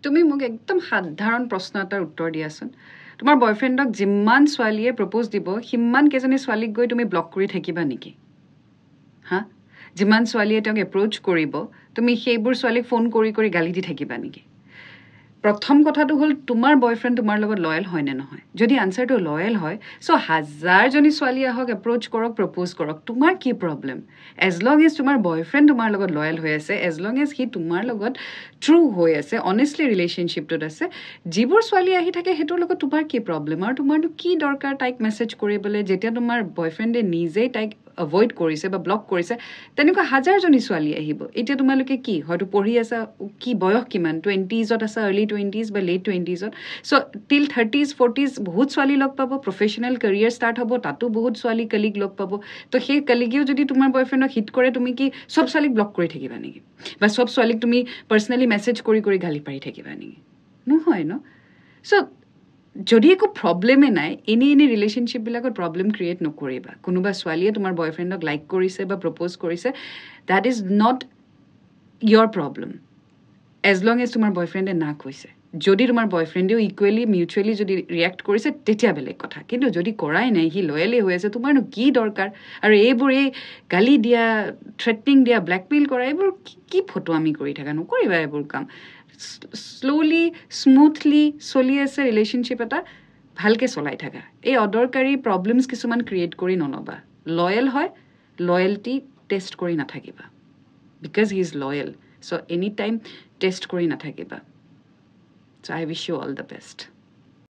তুমি মোক একদম সাধাৰণ প্ৰশ্ন এটাৰ উত্তৰ দিয়াচোন তোমাৰ বয়ফ্ৰেণ্ডক যিমান ছোৱালীয়ে প্ৰপ'জ দিব সিমান কেইজনী ছোৱালীক গৈ তুমি ব্লক কৰি থাকিবা নেকি হা যিমান ছোৱালীয়ে তেওঁক এপ্ৰ'চ কৰিব তুমি সেইবোৰ ছোৱালীক ফোন কৰি কৰি গালি দি থাকিবা নেকি প্ৰথম কথাটো হ'ল তোমাৰ বয়ফ্ৰেণ্ড তোমাৰ লগত লয়েল হয় নে নহয় যদি আনসাৰটো লয়েল হয় সো হাজাৰজনী ছোৱালী আহক এপ্ৰ'চ কৰক প্ৰপ'জ কৰক তোমাৰ কি প্ৰব্লেম এজ লং এজ তোমাৰ বয়ফ্ৰেণ্ড তোমাৰ লগত লয়েল হৈ আছে এজ লং এজ সি তোমাৰ লগত ট্ৰু হৈ আছে অনেষ্টলি ৰিলেশ্যনশ্বিপটোত আছে যিবোৰ ছোৱালী আহি থাকে সেইটোৰ লগত তোমাৰ কি প্ৰব্লেম আৰু তোমাৰনো কি দৰকাৰ তাইক মেছেজ কৰিবলৈ যেতিয়া তোমাৰ বয়ফ্ৰেণ্ডে নিজেই তাইক এভইড কৰিছে বা ব্লক কৰিছে তেনেকুৱা হাজাৰজনী ছোৱালী আহিব এতিয়া তোমালোকে কি হয়তো পঢ়ি আছা কি বয়স কিমান 20sত আছা early 20s বা late 20sত সো টিল 30s 40s বহুত ছোৱালী লগ পাব প্ৰফেশ্যনেল কেৰিয়াৰ ষ্টাৰ্ট হ'ব তাতো বহুত ছোৱালী কলিগ লগ পাব তো সেই কলিগেও যদি তোমাৰ বয়ফ্ৰেণ্ডক হিট কৰে তুমি কি সব ছোৱালীক ব্লক কৰি থাকিবা নেকি বা সব ছোৱালীক তুমি পাৰ্চনেলি মেছেজ কৰি কৰি গালি পাৰি থাকিবা নেকি নহয় ন সো যদি একো প্ৰব্লেমে নাই এনি ৰিলেশ্যনশ্বিপবিলাকত প্ৰব্লেম ক্ৰিয়েট নকৰিবা কোনোবা ছোৱালীয়ে তোমাৰ বয়ফ্ৰেণ্ডক লাইক কৰিছে বা প্ৰপ'জ কৰিছে that is not your problem as long as তোমাৰ বয়ফ্ৰেণ্ডে না কৈছে যদি তোমাৰ বয়ফ্ৰেণ্ডেও ইকুৱেলি মিউচুৱেলি যদি ৰিয়েক্ট কৰিছে তেতিয়া বেলেগ কথা কিন্তু যদি কৰাই নাই সি লয়েলি হৈ আছে তোমাৰনো কি দৰকাৰ আৰু এইবোৰ এই গালি দিয়া থ্ৰেটনিং দিয়া ব্লেকমেইল কৰা এইবোৰ কি ফটো আমি কৰি থাকা নকৰিবা এইবোৰ কাম শ্ল'লি স্মুথলি চলি আছে ৰিলেশ্যনশ্বিপ এটা ভালকৈ চলাই থাকা এই অদৰকাৰী প্ৰব্লেমছ কিছুমান ক্ৰিয়েট কৰি নল'বা লয়েল হয় লয়েলটি টেষ্ট কৰি নাথাকিবা because he is loyal so' any time test কৰি নাথাকিবা so' I wish you all the best